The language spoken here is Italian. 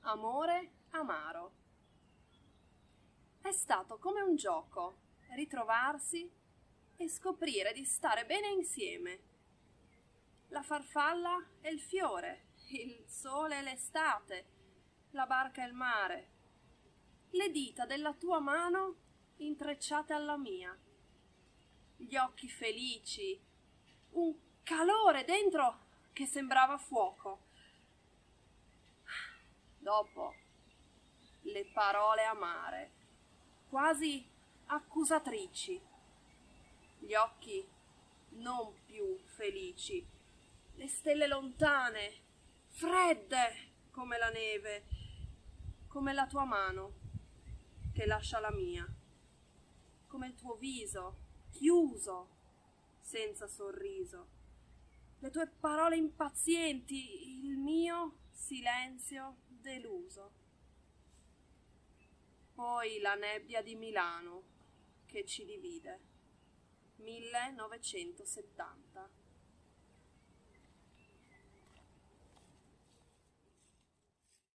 Amore amaro. È stato come un gioco ritrovarsi e scoprire di stare bene insieme. La farfalla e il fiore, il sole e l'estate, la barca e il mare, le dita della tua mano intrecciate alla mia, gli occhi felici, un calore dentro che sembrava fuoco. Dopo le parole amare, quasi accusatrici, gli occhi non più felici, le stelle lontane, fredde come la neve, come la tua mano che lascia la mia, come il tuo viso chiuso, senza sorriso, le tue parole impazienti, il mio silenzio deluso. Poi la nebbia di Milano che ci divide. 1970.